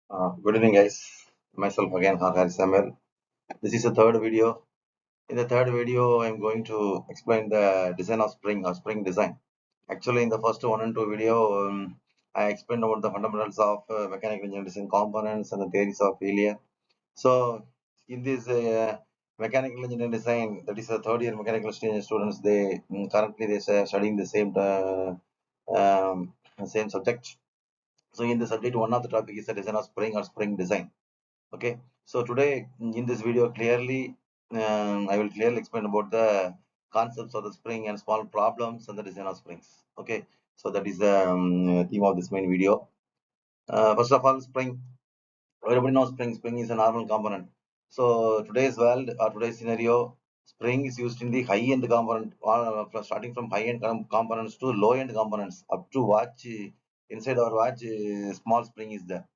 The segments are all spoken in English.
Good evening, guys. Myself again, Harry Samuel. This is the third video. In the third video, I'm going to explain the design of spring or spring design. Actually, in the first one and two video, I explained about the fundamentals of mechanical engineering design components and the theories of failure. So, in this mechanical engineering design, that is the third year mechanical engineering students, they currently they are studying the same subject. So, in the subject, one of the topic is the design of spring or spring design. Okay, so today in this video clearly I will clearly explain about the concepts of the spring and small problems and the design of springs. Okay, so that is the theme of this main video. First of all, spring. Everybody knows spring is a normal component. So today's world or today's scenario, spring is used in the high end component, starting from high end components to low end components up to watch. Inside our watch, small spring is there.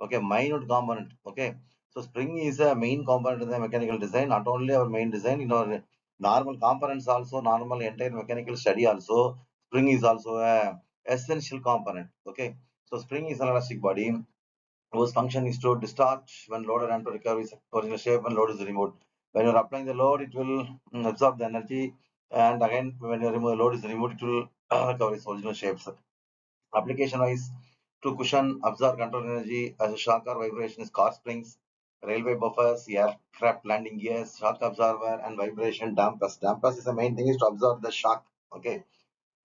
Okay, minute component. Okay, so spring is a main component in the mechanical design, not only our main design, in our normal components also, normal entire mechanical study also, spring is also a essential component. Okay, so spring is an elastic body whose function is to discharge when loaded and to recover its original shape when load is removed. When you're applying the load, it will absorb the energy, and again, when you remove the load is removed, it will recover its original shapes. Application wise, to cushion, absorb control energy as a shock or vibration is car springs, railway buffers, aircraft landing gears, shock absorber, and vibration dampers. Dampers is the main thing is to absorb the shock. Okay,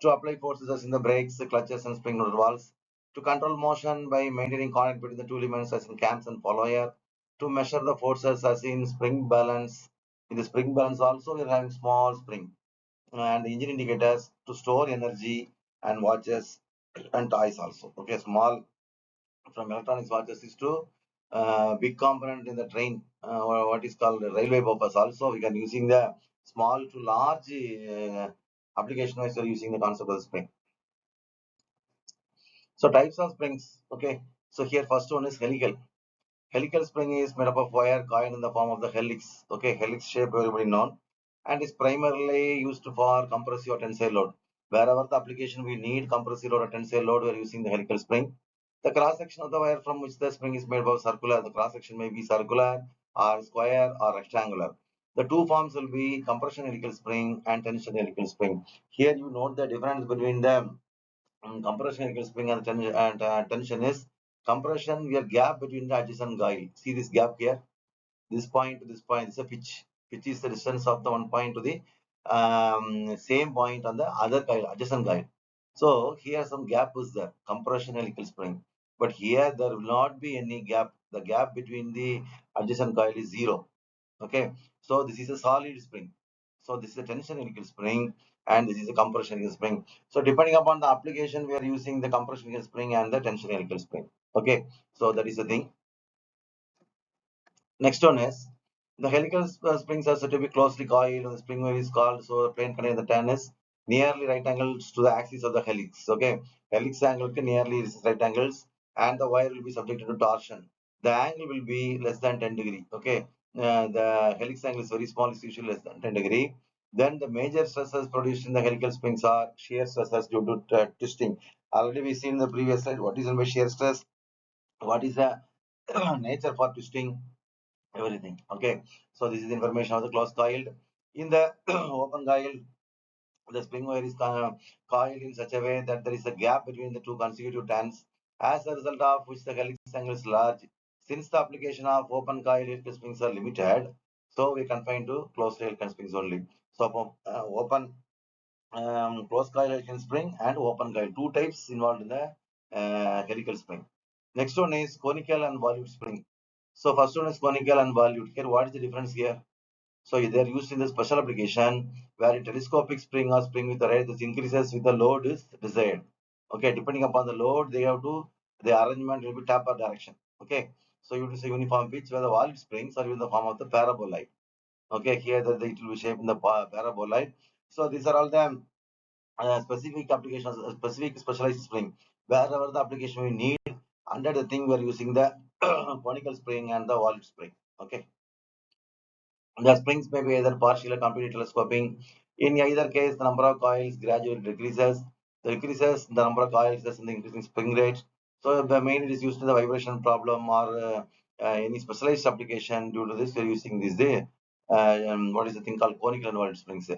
to apply forces as in the brakes, the clutches, and spring loaded valves, to control motion by maintaining contact between the two elements as in cams and follower, to measure the forces as in spring balance. In the spring balance also we are having small spring and engine indicators to store energy and watches and toys also. Okay, small from electronics watches is to big component in the train, or what is called railway buffers. Also, we can using the small to large application wise, we are using the concept of the spring. So types of springs. Okay. So here first one is helical. Helical spring is made up of wire coil in the form of the helix. Okay, helix shape everybody known, and is primarily used for compressive or tensile load. Wherever the application we need compressive load or tensile load, we are using the helical spring. The cross section of the wire from which the spring is made of circular. The cross section may be circular or square or rectangular. The two forms will be compression helical spring and tension helical spring. Here you note the difference between them. Compression equals spring and tension is compression. We have gap between the adjacent coil. See this gap here. This point to this point is a pitch. Pitch is the distance of the one point to the same point on the other coil, adjacent coil. So here some gap is there. Compression helical spring. But here there will not be any gap. The gap between the adjacent coil is zero. Okay, so this is a solid spring. So this is a tension helical spring, and this is a compression helical spring. So depending upon the application, we are using the compression helical spring and the tension helical spring. Okay, so that is the thing. Next one is the helical springs are said to be closely coiled. The spring wave is called, so the plane containing the tan is nearly right angles to the axis of the helix. Okay, helix angle can nearly is right angles, and the wire will be subjected to torsion. The angle will be less than 10 degree. Okay, the helix angle is very small, it's usually less than 10 degree. Then the major stresses produced in the helical springs are shear stresses due to twisting. Already we seen in the previous slide what is by shear stress, what is the nature for twisting, everything. Okay, so this is information of the closed coiled. In the open coiled, the spring wire is coiled in such a way that there is a gap between the two consecutive tans, as a result of which the helix angle is large. Since the application of open coil helical springs are limited, so we confine to closed helical springs only. So open closed coil helical spring and open coil, two types involved in the helical spring. Next one is conical and volute spring. So first one is conical and volute. Here, what is the difference here? So they are used in the special application where a telescopic spring or spring with the rate that increases with the load is desired. Okay, depending upon the load, they have to the arrangement will be taper direction. Okay, so you will say uniform pitch where the volute springs are in the form of the paraboloid. Okay, here it will be shaped in the paraboloid. So these are all the specific applications, specific specialized spring. Wherever the application we need, under the thing we are using the conical spring and the volute spring. Okay. The springs may be either partial or completely telescoping. In either case, the number of coils gradually decreases. The decreases the number of coils, thus in the increasing spring rate. So the main it is used in the vibration problem or any specialized application. Due to this, we are using this day. What is the thing called conical inverted springs?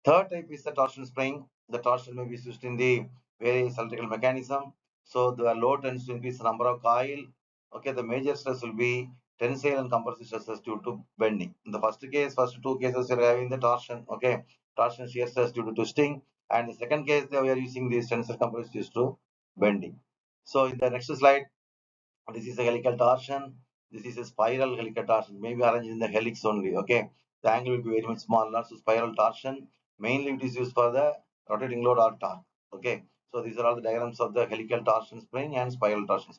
Third type is the torsion spring. The torsion may be used in the various electrical mechanism. So the load tends to increase the number of coil. Okay, the major stress will be tensile and compressive stresses due to bending. In the first two cases, we are having the torsion. Okay, torsion shear stress due to twisting. And the second case, we are using these tensile compressive due to bending. So in the next slide, this is a helical torsion. This is a spiral helical torsion, maybe arranged in the helix only. Okay, the angle will be very much smaller. So spiral torsion mainly it is used for the rotating load or torque. Okay, so these are all the diagrams of the helical torsion spring and spiral torsion.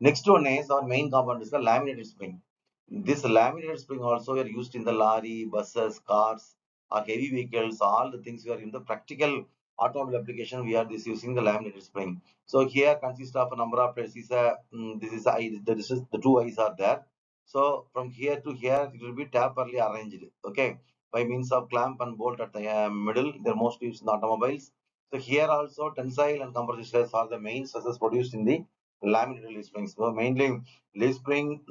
Next one is our main component is the laminated spring. This laminated spring also are used in the lorry, buses, cars, or heavy vehicles. All the things we are in the practical automobile application. We are this using the laminated spring. So here consists of a number of places. This is eye. The two eyes are there. So from here to here, it will be taperly arranged. Okay, by means of clamp and bolt at the middle. They're mostly used in automobiles. So here also tensile and compressive stress are the main stresses produced in the laminated leaf springs. So mainly leaf spring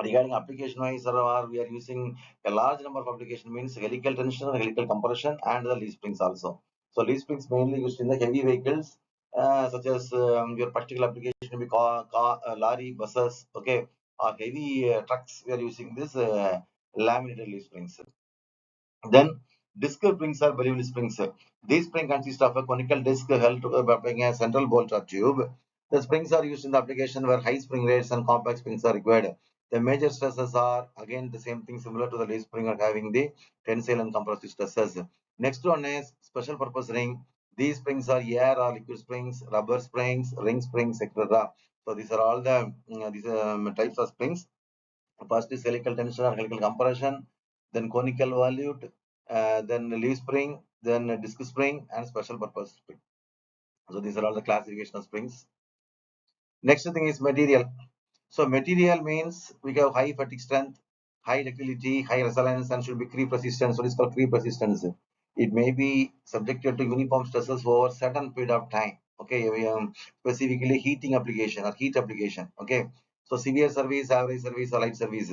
regarding application wise, we are using a large number of application means helical tension, helical compression, and the leaf springs also. So leaf springs mainly used in the heavy vehicles, such as your particular application will be lorry, buses, okay, or heavy trucks. We are using this laminated leaf springs. Then disc springs are bevel springs. These springs consist of a conical disc held by a central bolt or tube. The springs are used in the application where high spring rates and compact springs are required. The major stresses are again the same thing similar to the leaf spring are having the tensile and compressive stresses. Next one is special purpose ring. These springs are air or liquid springs, rubber springs, ring springs, etc. So these are all the these types of springs. First is helical tension or helical compression, then conical volute, then leaf spring, then disc spring, and special purpose spring. So these are all the classification of springs. Next thing is material. So material means we have high fatigue strength, high ductility, high resilience, and should be creep resistance. What is called creep resistance? It may be subjected to uniform stresses over certain period of time. Okay, specifically heating application or heat application. Okay, so severe service, average service, or light service.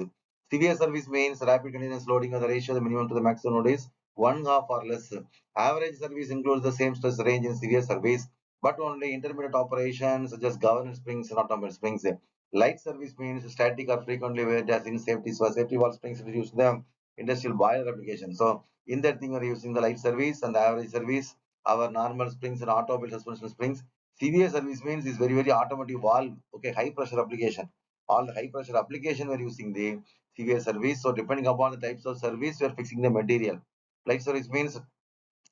Severe service means rapid continuous loading of the ratio the minimum to the maximum node is one half or less. Average service includes the same stress range in severe service, but only intermediate operations such as governor springs and automated springs. Light service means static or frequently weighed as in safety. So safety valve springs we use the industrial boiler application. So in that thing we are using the light service and the average service, our normal springs and automobile suspension springs. Severe service means is very automotive valve. Okay, high pressure application. All the high pressure application we are using the severe service. So depending upon the types of service, we are fixing the material. Light service means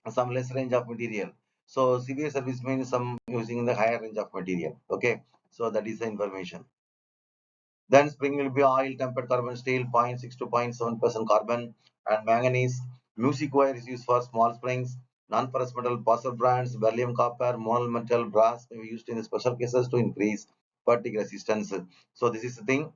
some less range of material. So severe service means some using the higher range of material. Okay, so that is the information. Then spring will be oil, tempered carbon steel, 0.6 to 0.7% carbon, and manganese. Music wire is used for small springs. Non-ferrous metal, Passer brands, beryllium copper, mono metal, brass may be used in special cases to increase fatigue resistance. So this is the thing.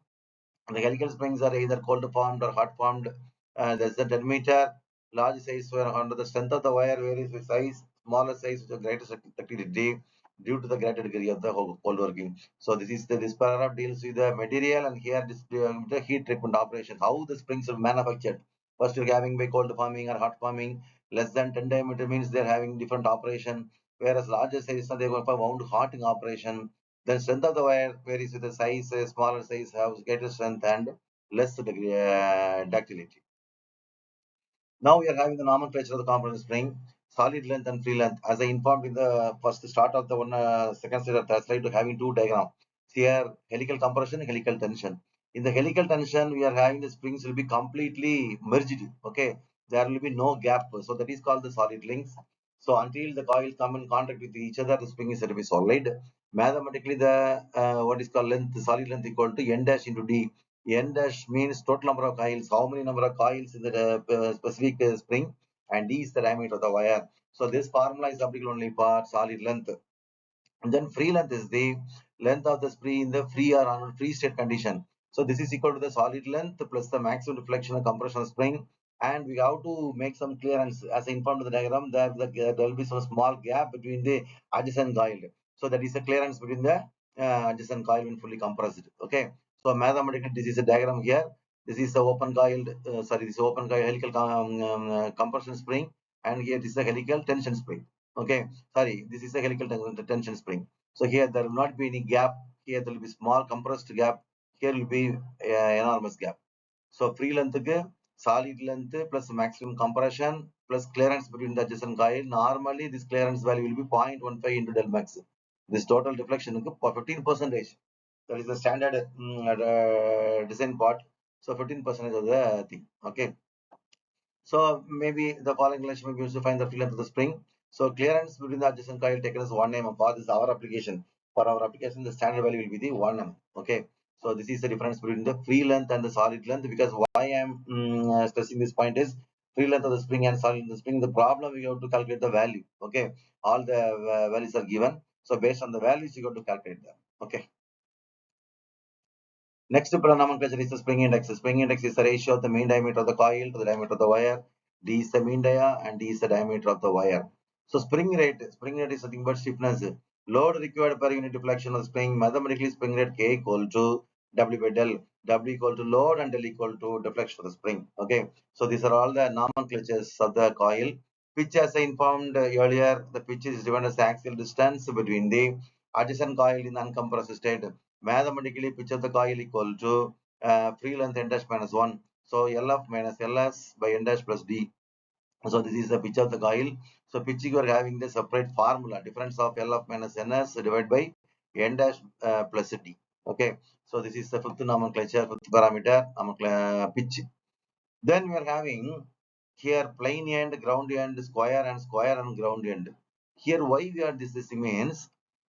The helical springs are either cold formed or hot formed. There's the diameter, large size where under the strength of the wire varies with size, smaller size with a greater ductility due to the greater degree of the cold working. So this paragraph deals with the material and here the heat treatment operation. How the springs are manufactured. First you're having by cold forming or hot forming. Less than 10 diameter means they're having different operation. Whereas larger size they're going for wound hotting operation. The strength of the wire varies with the size, smaller size has greater strength and less degree, ductility. Now we are having the nomenclature of the component spring, solid length and free length. As I informed in the first start of the second slide of the slide, to having two diagrams. Here, helical compression, helical tension. In the helical tension, we are having the springs will be completely merged. Okay, there will be no gap. So that is called the solid links. So until the coils come in contact with each other, the spring is said to be solid. Mathematically, the what is called length, the solid length equal to n dash into d. N dash means total number of coils, how many number of coils in the specific spring, and D is the diameter of the wire. So this formula is applicable only for solid length. And then free length is the length of the spring in the free or on free state condition. So this is equal to the solid length plus the maximum deflection and compression of spring. And we have to make some clearance as I informed in the diagram that there will be some small gap between the adjacent coil. So that is the clearance between the adjacent coil when fully compressed. Okay. So mathematically, this is a diagram here. This is the open coiled, this open coil helical compression spring, and here this is a helical tension spring. Okay. Sorry, this is a helical tension spring. So here there will not be any gap. Here there will be small compressed gap. Here will be enormous gap. So free length, solid length plus maximum compression plus clearance between the adjacent coil. Normally, this clearance value will be 0.15 into del max. This total deflection for 15%. That is the standard design part. So 15% of the thing. Okay. So maybe the following relation may be used to find the free length of the spring. So clearance between the adjacent coil taken as 1 mm. For this our application. For our application, the standard value will be the 1 mm. Okay. So this is the difference between the free length and the solid length. Because why I am stressing this point is free length of the spring and solid length of the spring. The problem we have to calculate the value. Okay. All the values are given. So based on the values, you have to calculate them. Okay. Next nomenclature is the spring index. The spring index is the ratio of the mean diameter of the coil to the diameter of the wire. D is the mean dia and D is the diameter of the wire. So spring rate is nothing but stiffness. Load required per unit deflection of the spring. Mathematically, spring rate K equal to W by del. W equal to load and del equal to deflection of the spring. Okay. So these are all the nomenclatures of the coil. Pitch, as I informed earlier, the pitch is given as the axial distance between the adjacent coil in uncompressed state. Mathematically, pitch of the coil equal to free length n dash minus 1. So LF minus LS by n dash plus D. So this is the pitch of the coil. So pitch you are having the separate formula. Difference of LF minus NS divided by n dash plus D. Okay. So this is the fifth nomenclature, fifth parameter, pitch. Then we are having here plane end, ground end, square and ground end. Here why we are this means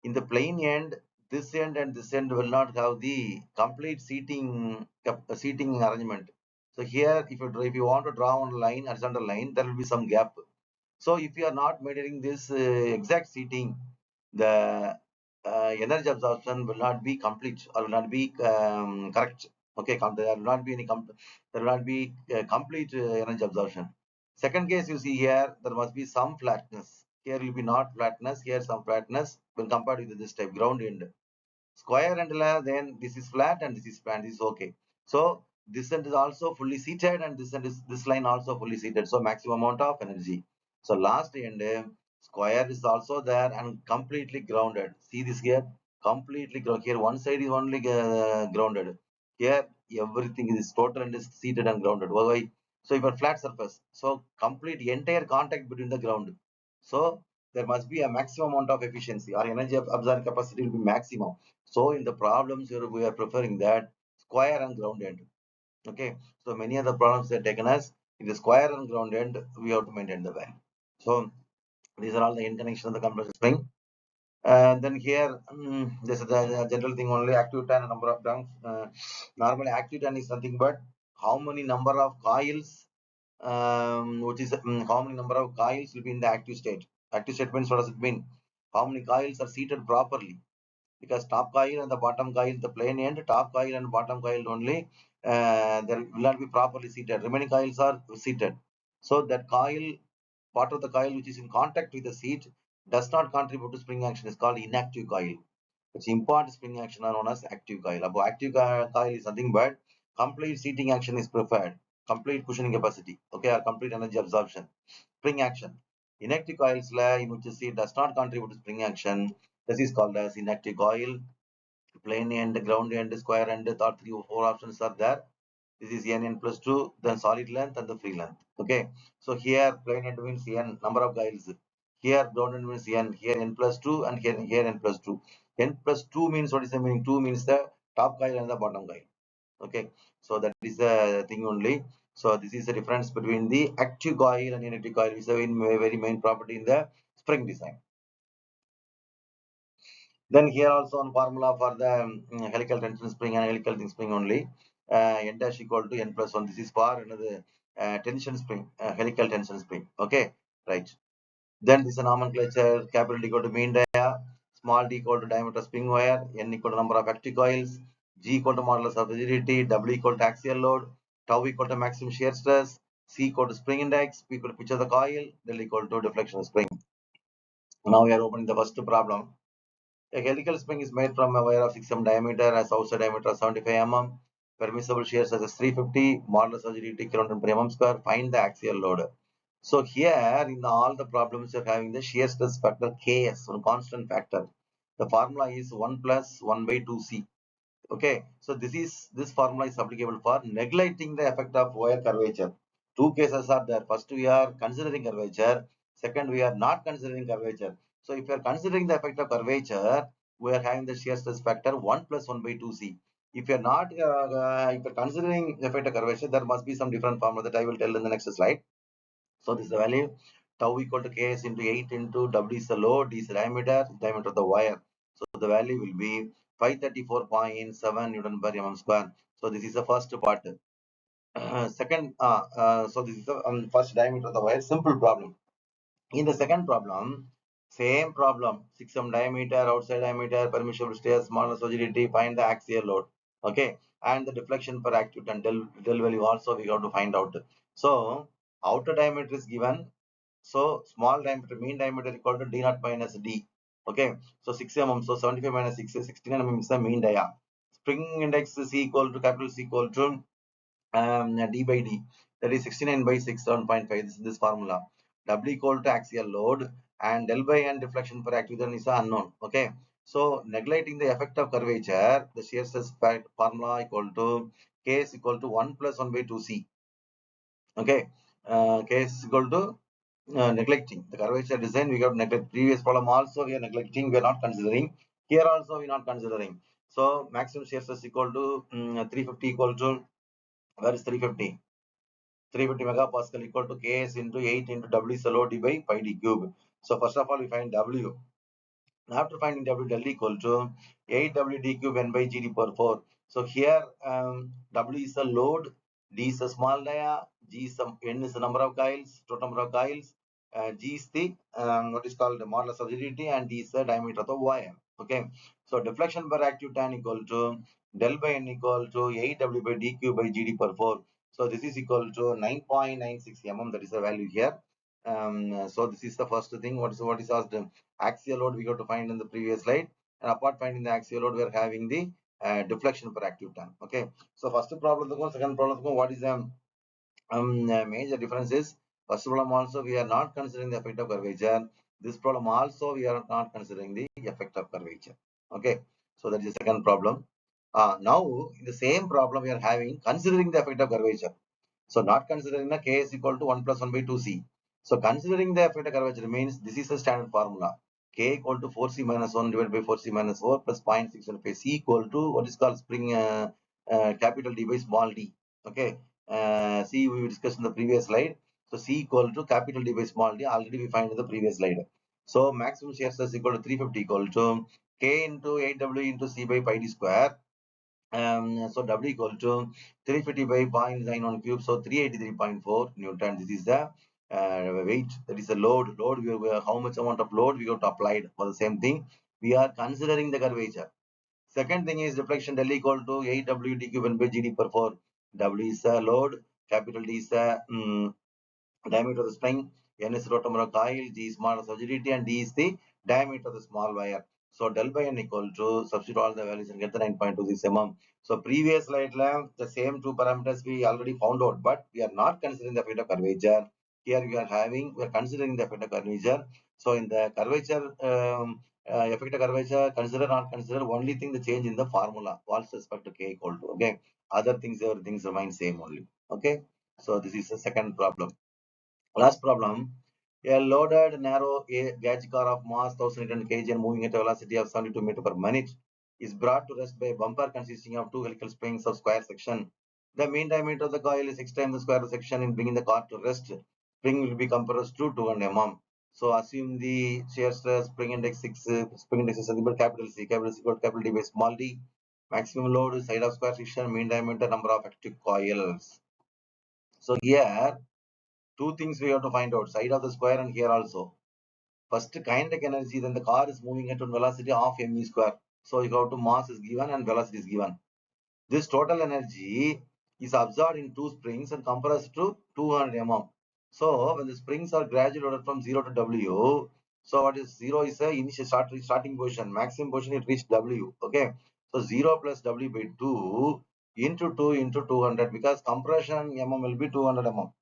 in the plane end, this end and this end will not have the complete seating arrangement. So here if you want to draw on line, horizontal line, there will be some gap. So if you are not measuring this exact seating, the energy absorption will not be complete or will not be correct. Okay, there will not be there will not be complete energy absorption. Second case you see here, there must be some flatness. Here will be not flatness. Here some flatness when compared with this type ground end. Square and then this is flat and this is flat. This is okay. So this end is also fully seated and this line also fully seated. So maximum amount of energy. So last end square is also there and completely grounded. See this here, completely grounded. Here one side is only grounded. Here everything is total and is seated and grounded. Why? So if a flat surface, so complete entire contact between the ground. So there must be a maximum amount of efficiency or energy absorbing capacity will be maximum. So in the problems we are preferring that square and ground end. Okay. So many of the problems are taken as in the square and ground end, we have to maintain the value. So these are all the interconnection of the compressor spring. And then here, this is the general thing only active turn number of turns. Normally active turn is nothing but how many number of coils, which is how many number of coils will be in the active state. Active state means what does it mean? How many coils are seated properly? Because top coil and the bottom coil, the plane end, top coil and bottom coil only, there will not be properly seated. Remaining coils are seated. So that coil, part of the coil which is in contact with the seat, does not contribute to spring action is called inactive coil. Which impart spring action are known as active coil. About active coil is nothing but complete seating action is preferred, complete cushioning capacity, okay, or complete energy absorption. Spring action. Inactive coils in which the seat does not contribute to spring action. This is called as inactive coil. Plane end, ground end, square end, thought 3 or 4 options are there. This is n plus 2, then solid length and the free length. Okay. So here plane end means n, number of coils. Here ground end means n, here n plus 2 and here n plus 2. N plus 2 means what is the meaning? 2 means the top coil and the bottom coil. Okay. So that is the thing only. So this is the difference between the active coil and inactive coil, which is a very main property in the spring design. Then here also one formula for the helical tension spring and helical thin spring only. N dash equal to n plus 1. This is for another tension spring, helical tension spring. Okay, right. Then this nomenclature, capital D equal to mean dia, small d equal to diameter spring wire, n equal to number of active coils, G equal to modulus of rigidity, W equal to axial load, tau equal to maximum shear stress, C equal to spring index, P equal to pitch of the coil, del equal to deflection of spring. Now we are opening the first problem. A helical spring is made from a wire of 6 mm diameter, has outside diameter of 75 mm, permissible shear stress is 350, modulus rigidity kilonewton per mm square. Find the axial load. So here in all the problems you're having the shear stress factor Ks, one constant factor. The formula is 1 plus 1 by 2c. Okay, so this formula is applicable for neglecting the effect of wire curvature. Two cases are there. First, we are considering curvature. Second, we are not considering curvature. So if you are considering the effect of curvature, we are having the shear stress factor 1 plus 1 by 2c. If you are not if you're considering the effect of curvature, there must be some different formula that I will tell in the next slide. So this is the value. Tau equal to Ks into 8 into W is the load, D is the diameter of the wire. So the value will be 534.7 Newton per mm square. So this is the first part. Second, so this is the first diameter of the wire, simple problem. In the second problem, same problem, 6 m diameter, outside diameter, permissible stress, smallness rigidity, find the axial load. Okay, and the deflection per active ton, del value also we have to find out. So outer diameter is given. So small diameter, mean diameter equal to d naught minus d. Okay, so 6 mm, so 75 minus 6 is 69 mm is the mean dia. Spring index is equal to capital C equal to d by d, that is 69 by 6 7.5. This formula. W equal to axial load and del by n deflection per active is unknown. Okay, so neglecting the effect of curvature, the shear stress formula equal to K is equal to 1 plus 1 by 2c. Okay, K is equal to neglecting the curvature design. We got neglect. Previous problem also we are neglecting, we are not considering. Here also we are not considering. So maximum shear stress equal to 350 equal to, where is 350? 350 megapascal equal to Ks into 8 into W is load by pi d cube. So first of all, we find W. After finding W, del equal to 8W d cube n by Gd per 4. So here W is a load, D is a small dia, G is N is the number of coils, total number of coils, G is the what is called the modulus of rigidity, and D is the diameter of the wire. Okay, so deflection per active tan equal to del by N equal to 8W by d cube by Gd per 4. So this is equal to 9.96 mm. That is the value here. So this is the first thing. What is asked? Axial load we got to find in the previous slide, and apart finding the axial load, we are having the deflection per active ton. Okay, so first problem, second problem, what is the major difference is, first problem also we are not considering the effect of curvature. This problem also we are not considering the effect of curvature. Okay, so that is the second problem. Now in the same problem we are having considering the effect of curvature. So not considering the K is equal to 1 plus 1 by 2c. So considering the effect of curvature means this is the standard formula. K equal to 4c minus 1 divided by 4c minus 4 plus 0.615. C equal to what is called spring capital D by small d. Okay. C we discussed in the previous slide. So C equal to capital D by small d. Already we find in the previous slide. So maximum shear stress equal to 350 equal to K into 8W into C by pi d square. So W equal to 350 by 0.91 cube, so 383.4 Newton. This is the weight, that is the load. How much amount of load we got applied for the same thing. We are considering the curvature. Second thing is deflection del equal to 8W d cube by Gd per 4. W is the load, capital D is the diameter of the spring, N is rotor of coil, G is modulus of rigidity, and D is the diameter of the small wire. So del by N equal to, substitute all the values and get the 9.26 mm. So previous slide, the same two parameters we already found out, but we are not considering the effect of curvature. Here we are considering the effect of curvature. So in the curvature, effect of curvature, consider not consider, only thing the change in the formula, with respect to K equal to, okay. Other things, everything remain same only, okay. So this is the second problem. Last problem. A loaded narrow gauge car of mass 1800 kg and moving at a velocity of 72 meters per minute is brought to rest by a bumper consisting of two helical springs of square section. The mean diameter of the coil is 6 times the square section. In bringing the car to rest, spring will be compressed to 200 mm. So assume the shear stress, spring index 6, spring index is capital C equal to capital D by small d. Maximum load is side of square section, mean diameter, number of active coils. So here two things we have to find out, side of the square and here also. First, kinetic energy, then the car is moving at a velocity of mv square. So you have to mass is given and velocity is given. This total energy is absorbed in two springs and compressed to 200 mm. So when the springs are gradually loaded from 0 to W, So what is 0 is the initial starting position, maximum position it reached W. Okay. So 0 plus W by 2 into 2 into 200, because compression mm will be 200 mm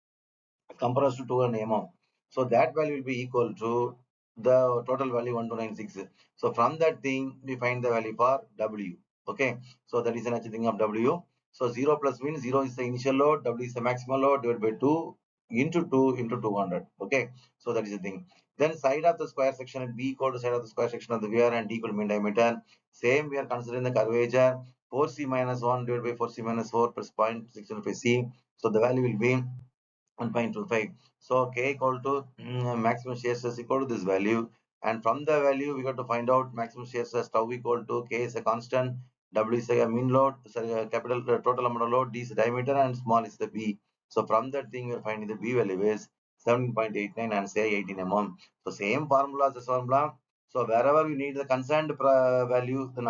compressed to 200 mm. So that value will be equal to the total value 1296. So from that thing, we find the value for W. Okay. So that is another thing of W. So 0 plus means 0 is the initial load, W is the maximum load divided by 2 into 200. Okay. So that is the thing. Then side of the square section at B equal to side of the square section of the wear and D equal to mean diameter. Same we are considering the curvature 4C minus 1 divided by 4C minus 4 plus 0.605 C. So the value will be 1.25. So K equal to maximum shear stress equal to this value. And from the value, we got to find out maximum shear stress tau equal to K is a constant, W is a mean load, sorry, capital total amount of load, D is the diameter, and small is the B. So from that thing, we're finding the B value is 17.89 and say 18 mm. So same formula as this formula. So wherever we need the concerned value, then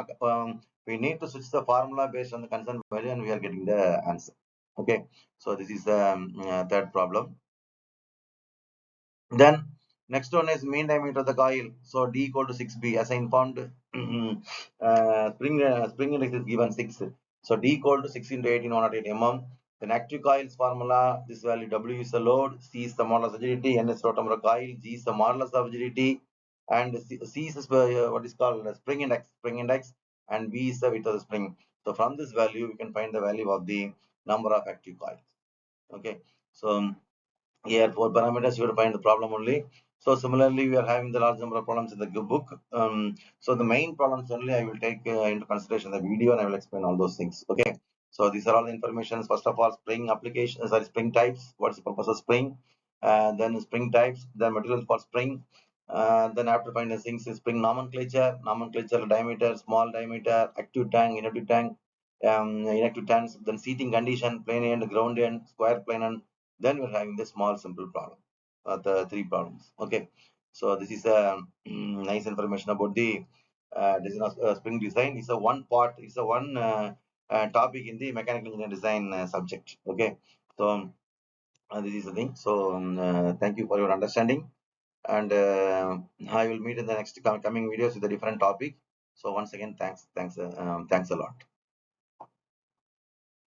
we need to switch the formula based on the concerned value, and we are getting the answer. Okay. So this is the third problem. Then next one is mean diameter of the coil. So D equal to 6B, as I informed. Spring index is given 6. So D equal to 6 into 18 108 mm. Then active coils formula, this value W is the load, C is the modulus of rigidity, N is the rotor of the coil, G is the modulus of rigidity, and C is what is called spring index, and V is the width of the spring. So from this value, we can find the value of the number of active coils. Okay. So here, four parameters, you will find the problem only. So similarly, we are having the large number of problems in the book. So the main problems only I will take into consideration the video, and I will explain all those things. Okay. So these are all the information. First of all, spring applications, sorry, spring types. What's the purpose of spring? Then spring types, then material for spring. Then after finding things, spring nomenclature, diameter, small diameter, active tank, inactive tanks, then seating condition, plane end, ground end, square plane end. Then we're having the small simple problem, the three problems. Okay. So this is a nice information about the design of spring design. It's a one part, it's a one topic in the mechanical engineering design subject. Okay. So this is the thing. So thank you for your understanding, and I will meet in the next coming videos with a different topic. So once again, thanks a lot.